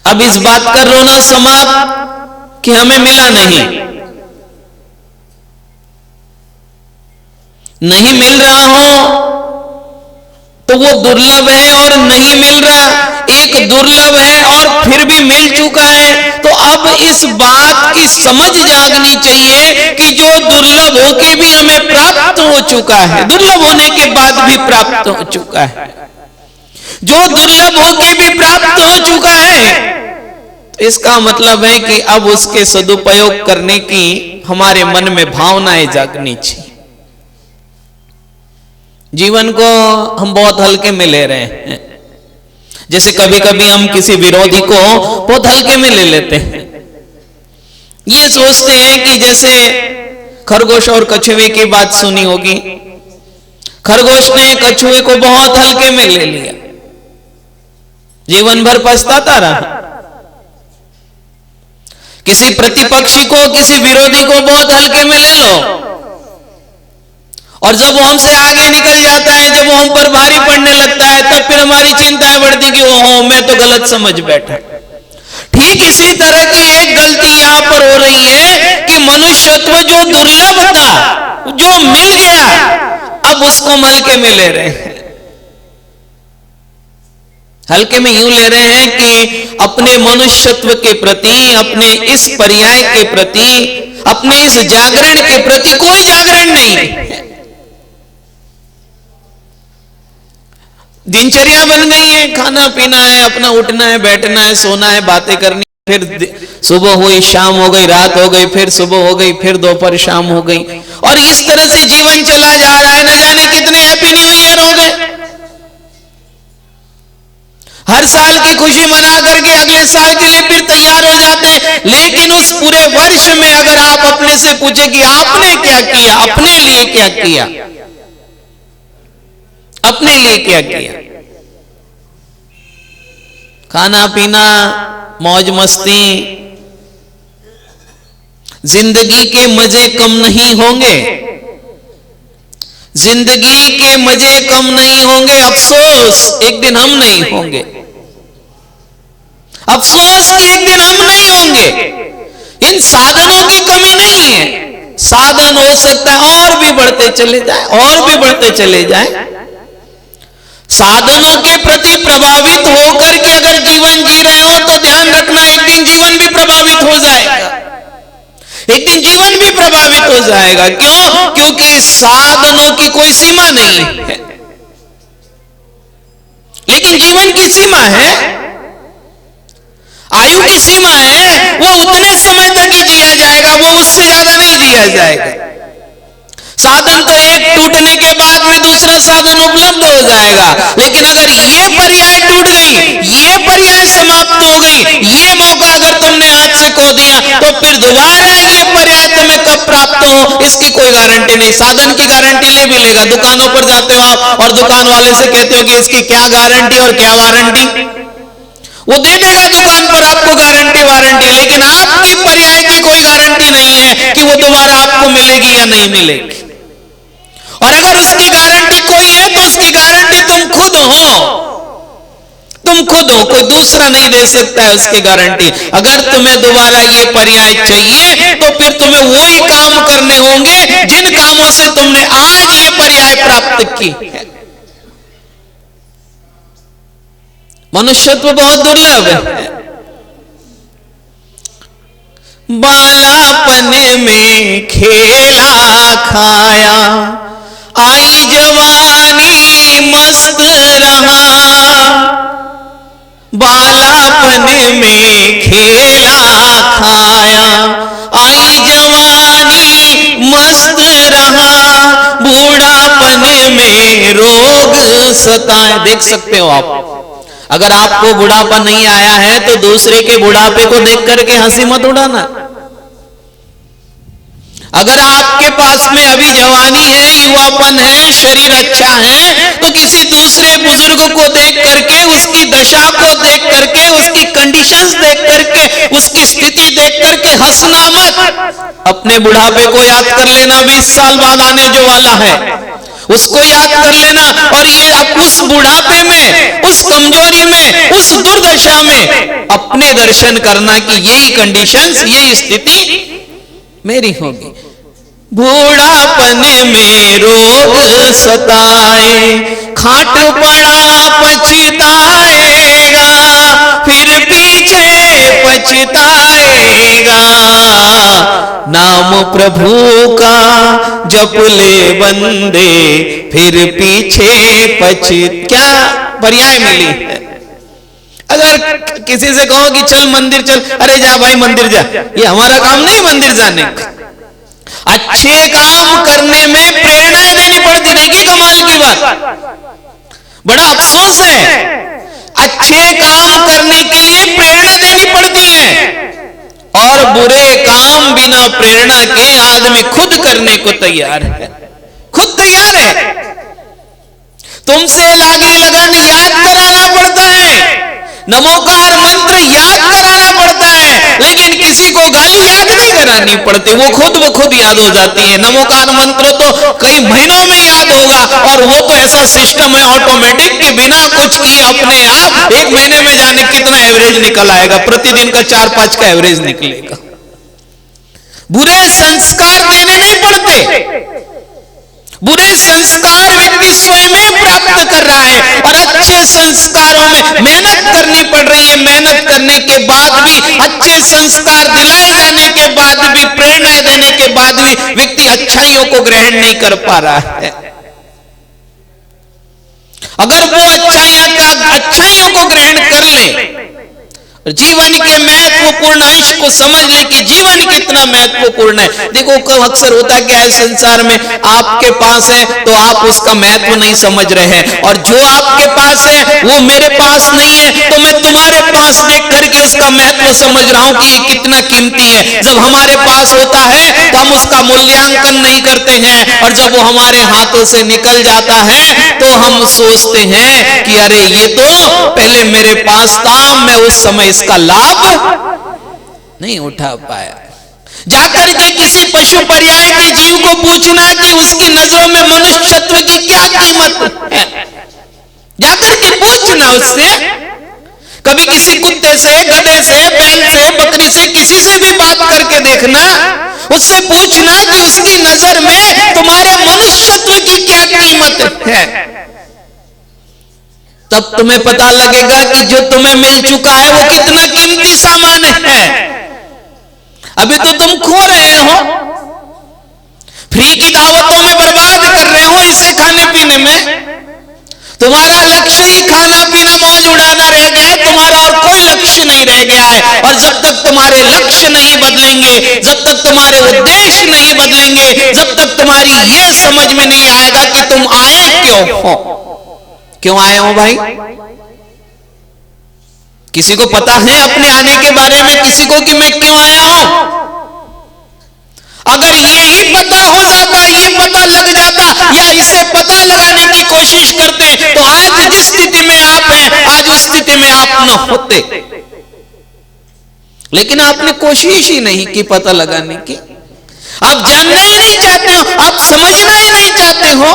अब इस बात का रोना समाप्त कि हमें मिला नहीं मिल रहा हो तो वो दुर्लभ है, और नहीं मिल रहा एक दुर्लभ है और फिर भी मिल चुका है। तो अब इस बात की समझ जागनी चाहिए कि जो दुर्लभ होके भी हमें प्राप्त हो चुका है, दुर्लभ होने के बाद भी प्राप्त हो चुका है, जो दुर्लभ होके भी प्राप्त हो चुका है, इसका मतलब है कि अब उसके सदुपयोग करने की हमारे मन में भावनाएं जागनी चाहिए। जीवन को हम बहुत हल्के में ले रहे हैं। जैसे कभी कभी हम किसी विरोधी को बहुत हल्के में ले लेते हैं। ये सोचते हैं कि जैसे खरगोश और कछुए की बात सुनी होगी, खरगोश ने कछुए को बहुत हल्के में ले लिया, जीवन भर पछताता रहा। किसी प्रतिपक्षी को, किसी विरोधी को बहुत हल्के में ले लो, और जब वो हमसे आगे निकल जाता है, जब वो हम पर भारी पड़ने लगता है, तब फिर हमारी चिंताएं बढ़ती कि ओहो मैं तो गलत समझ बैठा। ठीक इसी तरह की एक गलती यहां पर हो रही है कि मनुष्यत्व जो दुर्लभ था, जो मिल गया, अब उसको हम हल्के में ले रहे हैं। हल्के में यूं ले रहे हैं कि अपने मनुष्यत्व के प्रति, अपने इस पर्याय के प्रति, अपने इस जागरण के प्रति कोई जागरण नहीं। दिनचर्या बन गई है, खाना पीना है, अपना उठना है, बैठना है, सोना है, बातें करनी, फिर सुबह हुई, शाम हो गई, रात हो गई, फिर सुबह हो गई, फिर दोपहर शाम हो गई, और इस तरह से जीवन चला जा रहा है। न जाने कितने हैप्पी न्यू ईयर हो गए। हर साल की खुशी मना करके अगले साल के लिए फिर तैयार हो जाते हैं। लेकिन उस पूरे वर्ष में अगर आप अपने से पूछे कि आपने क्या किया, अपने लिए क्या किया, अपने लिए क्या किया, खाना पीना, मौज मस्ती, जिंदगी के मजे कम नहीं होंगे, जिंदगी के मजे कम नहीं होंगे। अफसोस एक दिन हम नहीं होंगे, अफसोस कि एक दिन हम नहीं होंगे। इन साधनों की कमी नहीं है, साधन हो सकता है और भी बढ़ते चले जाए, और भी बढ़ते चले जाए। साधनों के प्रति प्रभावित होकर के अगर जीवन जी रहे हो तो ध्यान रखना, एक दिन जीवन भी प्रभावित हो जाएगा, एक दिन जीवन भी प्रभावित हो जाएगा। क्यों? क्योंकि साधनों की कोई सीमा नहीं है, लेकिन जीवन की सीमा है, आयु की सीमा है। वो उतने समय तक ही जिया जाएगा, वो उससे ज्यादा नहीं जिया जाएगा। साधन तो एक टूटने के बाद में दूसरा साधन उपलब्ध हो जाएगा, लेकिन अगर ये पर्याय टूट गई, ये पर्याय समाप्त हो गई, ये मौका अगर तुमने हाथ से खो दिया, तो फिर दोबारा ये पर्याय तुम्हें कब प्राप्त हो इसकी कोई गारंटी नहीं। साधन की गारंटी ले भी लेगा, दुकानों पर जाते हो आप और दुकान वाले से कहते हो कि इसकी क्या गारंटी और क्या वारंटी, वो दे देगा दुकान पर आपको गारंटी वारंटी, लेकिन आपकी पर्याय की कोई गारंटी नहीं है कि वो दोबारा आपको मिलेगी या नहीं मिलेगी। और अगर उसकी गारंटी कोई है तो उसकी गारंटी तुम खुद हो, तुम खुद हो, कोई दूसरा नहीं दे सकता है उसकी गारंटी। अगर तुम्हें दोबारा ये पर्याय चाहिए तो फिर तुम्हें वही काम करने होंगे जिन कामों से तुमने आज ये पर्याय प्राप्त की है। मनुष्यत्व बहुत दुर्लभ है। बालापन में खेला खाया, आई जवानी मस्त रहा, बालापन में खेला खाया, आई जवानी मस्त रहा, बूढ़ापन में रोग सताए। देख सकते हो आप, अगर आपको बुढ़ापा नहीं आया है तो दूसरे के बुढ़ापे को देख करके हंसी मत उड़ाना। अगर आपके पास में अभी जवानी है, युवापन है, शरीर अच्छा है, तो किसी दूसरे बुजुर्ग को देख करके, उसकी दशा को देख करके, उसकी कंडीशंस देख करके, उसकी स्थिति देख करके हंसना मत। अपने बुढ़ापे को याद कर लेना, 20 साल बाद आने जो वाला है। उसको याद कर लेना। और ये अब उस बुढ़ापे में, उस कमजोरी में, उस दुर्दशा में अपने दर्शन करना कि यही कंडीशंस, यही स्थिति मेरी होगी। बूढ़ापन में रोग सताए, खाट पड़ा पछताएगा, फिर पीछे पछताएगा। नाम प्रभु का जप ले बंदे, फिर पीछे क्या पर्याय मिली है। अगर किसी से कहो कि चल मंदिर चल, अरे जा भाई मंदिर जा, ये हमारा काम नहीं मंदिर जाने का। अच्छे काम करने में प्रेरणाएं देनी पड़ती। देखिए कमाल की बात, बड़ा अफसोस है, अच्छे काम करने के लिए प्रेरणा देनी पड़ती है और बुरे काम बिना प्रेरणा के आदमी खुद करने को तैयार है, खुद तैयार है। तुमसे लागी लगन याद कराना पड़ता है, नमोकार मंत्र याद कराना पड़ता है, लेकिन किसी को गाली याद नहीं करानी पड़ती, वो खुद याद हो जाती है। नमोकार मंत्र तो कई महीनों में याद होगा, और वो तो ऐसा सिस्टम है ऑटोमेटिक कि बिना कुछ किए अपने आप 1 महीने में जाने कितना एवरेज निकल आएगा, प्रतिदिन का 4-5 का एवरेज निकलेगा। बुरे संस्कार देने नहीं पड़ते, बुरे संस्कार व्यक्ति स्वयं प्राप्त कर रहा है, और अच्छे संस्कारों में मेहनत करनी पड़ रही है। मेहनत करने के बाद भी, अच्छे संस्कार दिलाए जाने के बाद भी, प्रेरणा देने के बाद भी व्यक्ति अच्छाइयों को ग्रहण नहीं कर पा रहा है। अगर वो अच्छाइयों को ग्रहण कर ले, जीवन के महत्वपूर्ण अंश को समझ ले कि जीवन कितना महत्वपूर्ण है। देखो अक्सर होता क्या है संसार में, आपके पास है तो आप उसका महत्व नहीं समझ रहे हैं, और जो आपके पास है वो मेरे पास नहीं है तो मैं तुम्हारे पास देख करके उसका महत्व समझ रहा हूं कि ये कितना कीमती है। जब हमारे पास होता है तो हम उसका मूल्यांकन नहीं करते हैं, और जब वो हमारे हाथों से निकल जाता है तो हम सोचते हैं कि अरे ये तो पहले मेरे पास था, मैं उस समय इसका लाभ नहीं उठा पाया। जाकर के किसी पशु पर्याय के जीव को पूछना कि उसकी नजरों में मनुष्यत्व की क्या कीमत है, जाकर के पूछना उससे। कभी किसी कुत्ते से, गधे से, बैल से, बकरी से, किसी से भी बात करके देखना, उससे पूछना कि उसकी नजर में तुम्हारे मनुष्यत्व की क्या कीमत है। तब तुम्हें पता लगेगा कि जो तुम्हें मिल चुका है वो कितना कीमती सामान है। अभी तो तुम खो रहे हो, फ्री की दावतों में बर्बाद कर रहे हो इसे खाने पीने में। तुम्हारा लक्ष्य ही खाना पीना मौज उड़ाना रह गया है, तुम्हारा और कोई लक्ष्य नहीं रह गया है। और जब तक तुम्हारे लक्ष्य नहीं बदलेंगे, जब तक तुम्हारे उद्देश्य नहीं बदलेंगे, जब तक तुम्हारी ये समझ में नहीं आएगा कि तुम आए क्यों हो। क्यों आए हो भाई? किसी को पता है अपने आने के बारे में, किसी को कि मैं क्यों आया हूं? अगर ये ही पता हो जाता, ये पता लग जाता, या इसे पता लगाने की कोशिश करते, तो आज जिस स्थिति में आप हैं, आज उस स्थिति में आप न होते। लेकिन आपने कोशिश ही नहीं की पता लगाने की। आप जानना ही नहीं चाहते हो, आप समझना ही नहीं चाहते हो।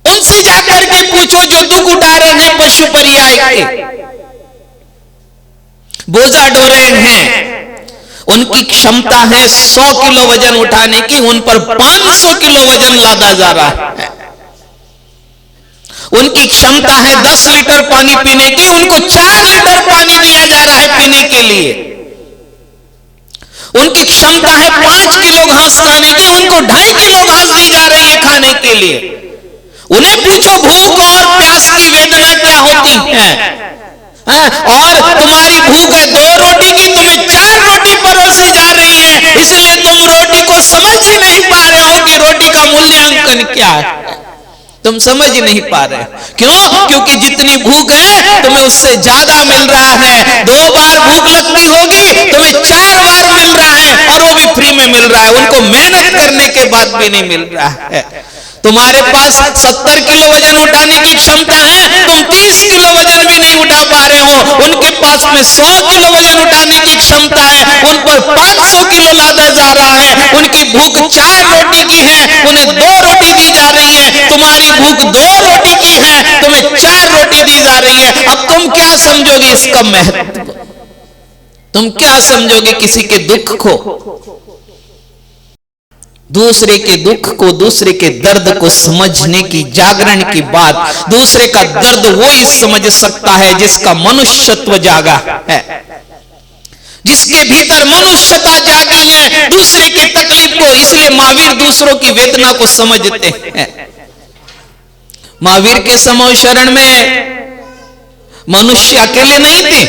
उनसे जाकर के पूछो जो दुख उठा रहे हैं पशु पर्याय के, बोझा ढो रहे हैं, उनकी क्षमता है 100 किलो वजन उठाने की, उन पर 500 किलो वजन लादा जा रहा है। उनकी क्षमता है 10 लीटर पानी पीने की, उनको 4 लीटर पानी दिया जा रहा है पीने के लिए। उनकी क्षमता है 5 किलो घास खाने की, उनको 2.5 किलो घास दी जा रही है खाने के लिए। उन्हें पूछो भूख और प्यास की वेदना क्या होती है, और तुम्हारी भूख है 2 रोटी की, तुम्हें 4 रोटी परोसी जा रही है, इसलिए तुम रोटी को समझ ही नहीं पा रहे हो कि रोटी का मूल्यांकन क्या है। तुम समझ ही नहीं पा रहे। क्यों? क्योंकि जितनी भूख है तुम्हें उससे ज्यादा मिल रहा है। 2 बार भूख लगती होगी, तुम्हें 4 बार मिल रहा है, और वो भी फ्री में मिल रहा है, उनको मेहनत करने के बाद भी नहीं मिल रहा है। तुम्हारे पास 70 किलो वजन उठाने की क्षमता है, तुम 30 किलो वजन भी नहीं उठा पा रहे हो। उनके पास में 100 किलो वजन उठाने की क्षमता है, उन पर 500 किलो लादा जा रहा है। उनकी भूख 4 रोटी की है, उन्हें 2 रोटी दी जा रही है। तुम्हारी भूख 2 रोटी की है, तुम्हें 4 रोटी दी जा रही है। अब तुम क्या समझोगे इसका महत्व? तुम क्या समझोगे किसी के दुख को? दूसरे के दुख को, दूसरे के दर्द को समझने की, जागरण की बात, दूसरे का दर्द वो ही समझ सकता है जिसका मनुष्यत्व जागा है, जिसके भीतर मनुष्यता जागी है, दूसरे की तकलीफ को। इसलिए महावीर दूसरों की वेदना को समझते हैं। महावीर के समूह शरण में मनुष्य अकेले नहीं थे।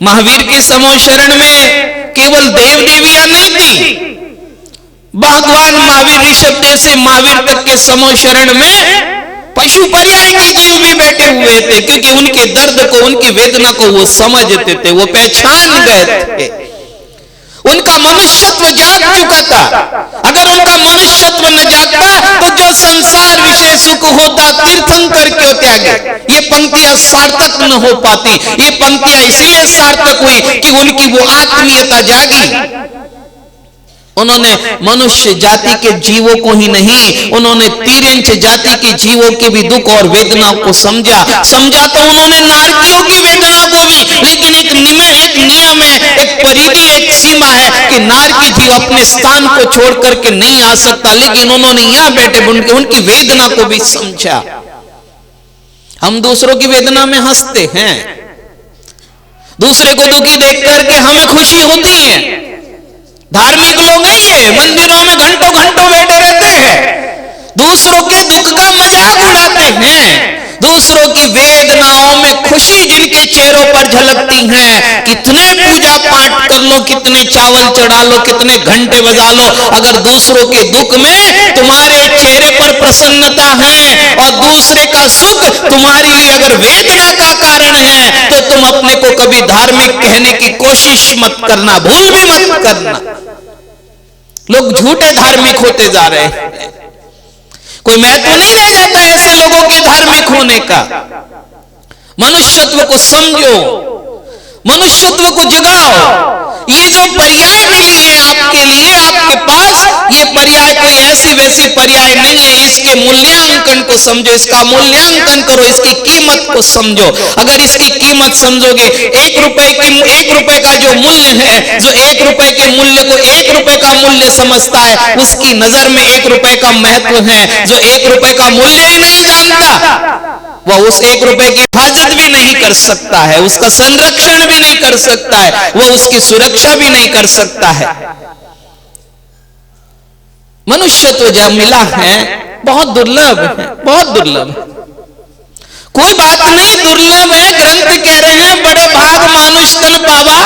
महावीर के समूह शरण में केवल देव देवियां नहीं थी। भगवान महावीर ऋषभदेव से महावीर तक के समूह शरण में पशु पर्याय के जीव भी बैठे हुए थे, क्योंकि उनके दर्द को, उनकी वेदना को वो समझते थे, वो पहचान गए थे। उनका मनुष्यत्व जाग चुका था। अगर उनका मनुष्यत्व न जागता तो जो संसार विषय सुख होता तीर्थंकर क्यों त्यागे। ये पंक्तियां सार्थक न हो पाती। ये पंक्तियां इसलिए सार्थक हुई कि उनकी वो आत्मीयता जागी। उन्होंने मनुष्य जाति के जीवों को ही नहीं, उन्होंने तिर्यंच जाति के जीवों के भी दुख और वेदना को समझा। तो उन्होंने नारकियों की वेदना को भी, लेकिन एक नियम है, एक परिधि, एक सीमा है कि नारकी जीव अपने स्थान को छोड़ करके नहीं आ सकता, लेकिन उन्होंने यहां बैठे उनकी वेदना को भी समझा। हम दूसरों की वेदना में हंसते हैं, दूसरे को दुखी देख करके हमें खुशी होती है। धार्मिक लोग नहीं है, मंदिरों में घंटों घंटों बैठे रहते हैं, दूसरों के दुख का मजाक उड़ाते हैं, दूसरों की वेदनाओं में खुशी जिनके चेहरों पर झलकती है। कितने पूजा पाठ कर लो, कितने चावल चढ़ा लो, कितने घंटे बजा लो, अगर दूसरों के दुख में तुम्हारे चेहरे पर प्रसन्नता है और दूसरे का सुख तुम्हारे लिए अगर वेदना का कारण है, तो तुम अपने को कभी धार्मिक कहने की कोशिश मत करना, भूल भी मत करना। लोग झूठे धार्मिक होते जा रहे हैं। कोई महत्व नहीं रह जाता ऐसे लोगों के धार्मिक होने का। मनुष्यत्व को समझो, मनुष्यत्व को जगाओ। ये जो पर्याय मिली है आपके लिए, आपके पास, ये पर्याय कोई ऐसी वैसी पर्याय नहीं है। इसके मूल्यांकन को समझो, इसका मूल्यांकन करो, इसकी कीमत को समझो। अगर इसकी कीमत समझोगे, 1 रुपए का जो मूल्य है, जो 1 रुपए के मूल्य को 1 रुपए का मूल्य समझता है, उसकी नजर में 1 रुपए का महत्व है। जो 1 रुपए का मूल्य ही नहीं जानता, वह उस 1 रुपए की हिफाजत भी नहीं कर सकता है, उसका संरक्षण भी नहीं कर सकता है, वह उसकी सुरक्षा भी नहीं कर सकता है। मनुष्यत्व जब मिला है बहुत दुर्लभ है, बहुत दुर्लभ है। कोई बात नहीं, दुर्लभ है। ग्रंथ कह रहे हैं बड़े भाग मानुष तन पावा।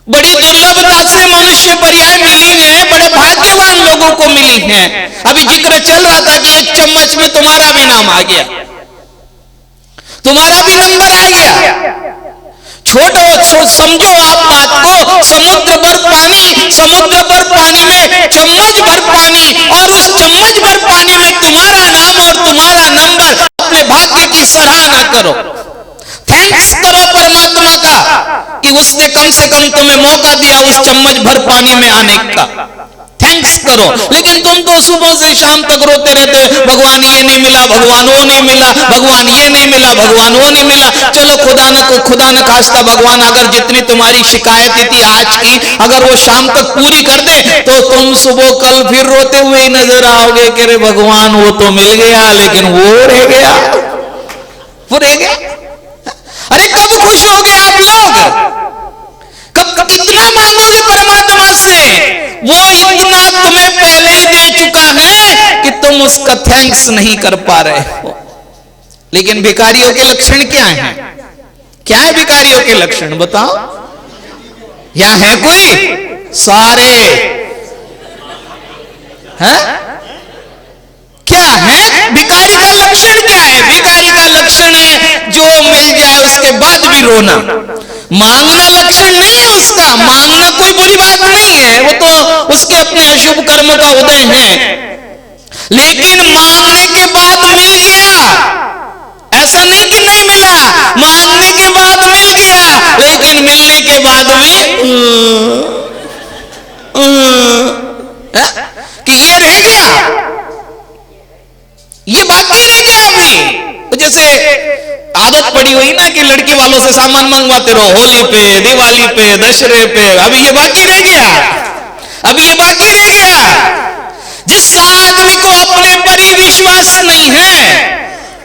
बड़ी दुर्लभता से मनुष्य पर्याय मिली है, बड़े भाग्यवान लोगों को मिली है। अभी जिक्र चल रहा था कि 1 चम्मच में तुम्हारा भी नाम आ गया, तुम्हारा भी नंबर आ गया। छोड़ो, समझो आप बात को। समुद्र भर पानी में चम्मच भर पानी, और उस चम्मच भर पानी में तुम्हारा नाम और तुम्हारा नंबर। अपने भाग्य की सराहना करो, थैंक्स करो परमात्मा का कि उसने कम से कम तुम्हें मौका दिया उस चम्मच भर पानी में आने का। थैंक्स करो। लेकिन तुम तो सुबह से शाम तक रोते रहते हो, भगवान ये नहीं मिला, भगवान वो नहीं मिला, भगवान ये नहीं मिला, भगवान वो नहीं मिला। चलो खुदा न खास्ता भगवान अगर जितनी तुम्हारी शिकायत थी आज की, अगर वो शाम तक पूरी कर दे, तो तुम सुबह कल फिर रोते हुए ही नजर आओगे कि अरे भगवान वो तो मिल गया, लेकिन वो रह गया, वो रह गया। अरे कब खुश हो गए आप लोग? कब इतना मांगोगे परमात्मा से? वो इतना तुम्हें पहले ही दे चुका है कि तुम उसका थैंक्स नहीं कर पा रहे हो। लेकिन भिखारियों के लक्षण क्या हैं? क्या है भिखारियों के लक्षण बताओ? यहां है कोई? सारे हैं? क्या है भिखारी का लक्षण? क्या है भिखारी का लक्षण? है जो मिल जाए उसके बाद भी रोना। मांगना लक्षण नहीं है उसका, मांगना कोई बुरी बात नहीं है, वो तो उसके अपने अशुभ कर्म का उदय है। लेकिन मांगने के बाद मिल गया, ऐसा नहीं कि नहीं मिला, मांगने के बाद मिल गया, लेकिन मिलने के बाद भी ना कि लड़की वालों से सामान मंगवाते रहो, होली पे, दिवाली पे, दशहरे पे, अभी ये बाकी रह गया, अभी ये बाकी रह गया। जिस आदमी को अपने पर ही विश्वास नहीं है,